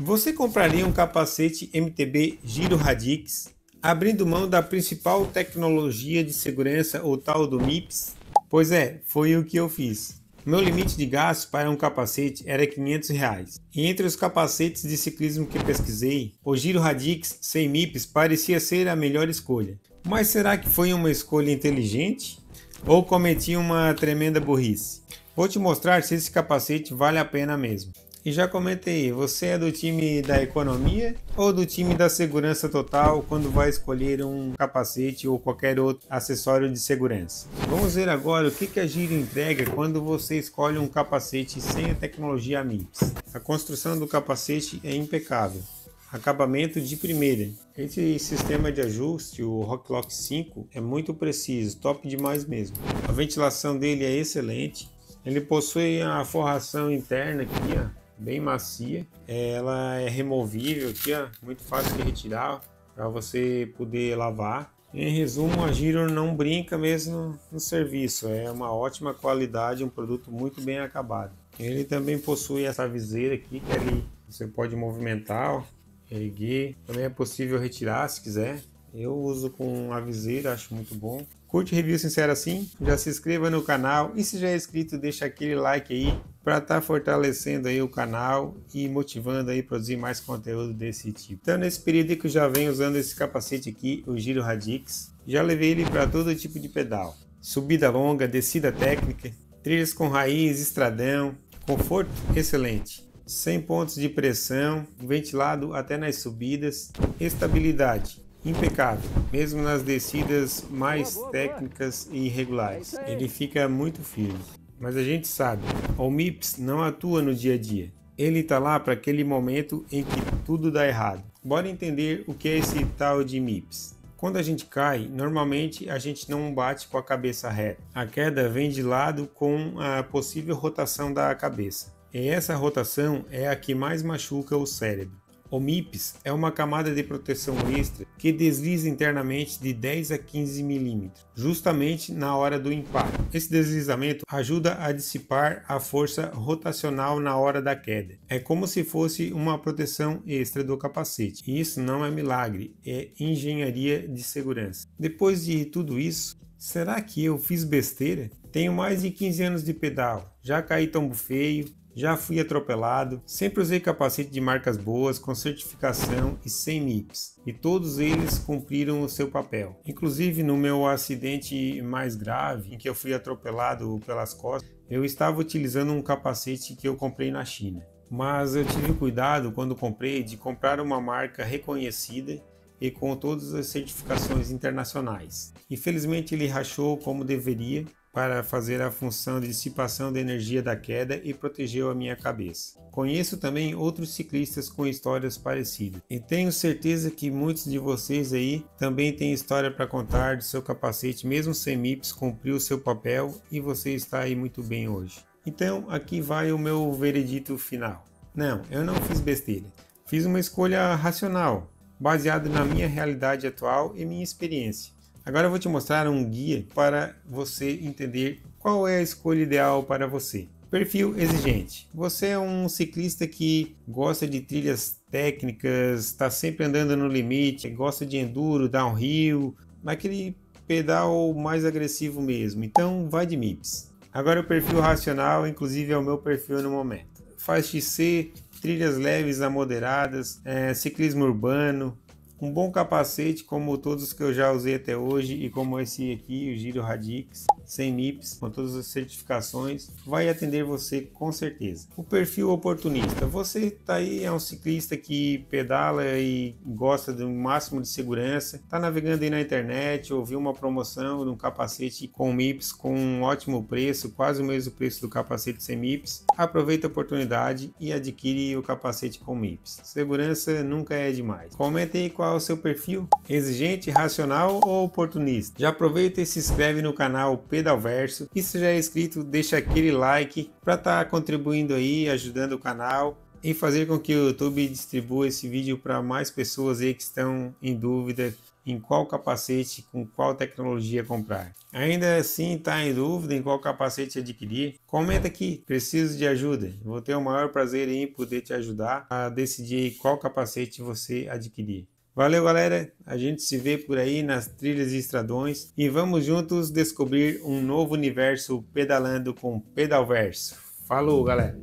Você compraria um capacete MTB Giro Radix, abrindo mão da principal tecnologia de segurança, o tal do MIPS? Pois é, foi o que eu fiz. Meu limite de gasto para um capacete era R$ 500. E entre os capacetes de ciclismo que pesquisei, o Giro Radix sem MIPS parecia ser a melhor escolha. Mas será que foi uma escolha inteligente? Ou cometi uma tremenda burrice? Vou te mostrar se esse capacete vale a pena mesmo. E já comentei, você é do time da economia ou do time da segurança total quando vai escolher um capacete ou qualquer outro acessório de segurança? Vamos ver agora o que a Giro entrega quando você escolhe um capacete sem a tecnologia MIPS. A construção do capacete é impecável. Acabamento de primeira. Esse sistema de ajuste, o Rocklock 5, é muito preciso, top demais mesmo. A ventilação dele é excelente. Ele possui a forração interna aqui, ó, bem macia. Ela é removível aqui, ó, muito fácil de retirar para você poder lavar. Em resumo, a Giro não brinca mesmo no serviço. É uma ótima qualidade, um produto muito bem acabado. Ele também possui essa viseira aqui que você pode movimentar, ó, erguer. Também é possível retirar se quiser. Eu uso com a viseira, acho muito bom. Curte review sincero assim? Já se inscreva no canal e se já é inscrito, deixa aquele like aí para estar fortalecendo aí o canal e motivando aí a produzir mais conteúdo desse tipo. Então nesse período que eu já venho usando esse capacete aqui, o Giro Radix, já levei ele para todo tipo de pedal. Subida longa, descida técnica, trilhas com raiz, estradão, conforto excelente. 100 pontos de pressão, ventilado até nas subidas, estabilidade impecável, mesmo nas descidas mais técnicas e irregulares. Ele fica muito firme. Mas a gente sabe, o MIPS não atua no dia a dia. Ele está lá para aquele momento em que tudo dá errado. Bora entender o que é esse tal de MIPS. Quando a gente cai, normalmente a gente não bate com a cabeça reta. A queda vem de lado com a possível rotação da cabeça. E essa rotação é a que mais machuca o cérebro. O MIPS é uma camada de proteção extra que desliza internamente de 10 a 15 mm, justamente na hora do impacto. Esse deslizamento ajuda a dissipar a força rotacional na hora da queda. É como se fosse uma proteção extra do capacete. E isso não é milagre, é engenharia de segurança. Depois de tudo isso, será que eu fiz besteira? Tenho mais de 15 anos de pedal, já caí tombo feio, já fui atropelado, sempre usei capacete de marcas boas, com certificação e sem MIPS, e todos eles cumpriram o seu papel. Inclusive no meu acidente mais grave, em que eu fui atropelado pelas costas, eu estava utilizando um capacete que eu comprei na China. Mas eu tive cuidado quando comprei de comprar uma marca reconhecida e com todas as certificações internacionais. Infelizmente ele rachou como deveria, para fazer a função de dissipação da energia da queda e protegeu a minha cabeça. Conheço também outros ciclistas com histórias parecidas e tenho certeza que muitos de vocês aí também têm história para contar de seu capacete, mesmo sem MIPS, cumpriu o seu papel e você está aí muito bem hoje. Então aqui vai o meu veredito final. Não, eu não fiz besteira. Fiz uma escolha racional, baseada na minha realidade atual e minha experiência. Agora eu vou te mostrar um guia para você entender qual é a escolha ideal para você. Perfil exigente. Você é um ciclista que gosta de trilhas técnicas, está sempre andando no limite, gosta de enduro, downhill, naquele pedal mais agressivo mesmo. Então vai de MIPS. Agora o perfil racional, inclusive é o meu perfil no momento. Faz XC, trilhas leves a moderadas, ciclismo urbano, um bom capacete como todos que eu já usei até hoje e como esse aqui, o Giro Radix, sem MIPS, com todas as certificações, vai atender você com certeza. O perfil oportunista. Você está aí, é um ciclista que pedala e gosta do máximo de segurança, está navegando aí na internet, ouviu uma promoção de um capacete com MIPS com um ótimo preço, quase o mesmo preço do capacete sem MIPS. Aproveita a oportunidade e adquire o capacete com MIPS. Segurança nunca é demais. Comente aí qual é o seu perfil, exigente, racional ou oportunista. Já aproveita e se inscreve no canal Pedalverso, e se já é inscrito, deixa aquele like para estar contribuindo aí, ajudando o canal e fazer com que o YouTube distribua esse vídeo para mais pessoas aí que estão em dúvida em qual capacete, com qual tecnologia comprar. Ainda assim está em dúvida em qual capacete adquirir? Comenta aqui, preciso de ajuda. Vou ter o maior prazer em poder te ajudar a decidir qual capacete você adquirir. Valeu, galera, a gente se vê por aí nas trilhas e estradões e vamos juntos descobrir um novo universo pedalando com Pedalverso. Falou, galera!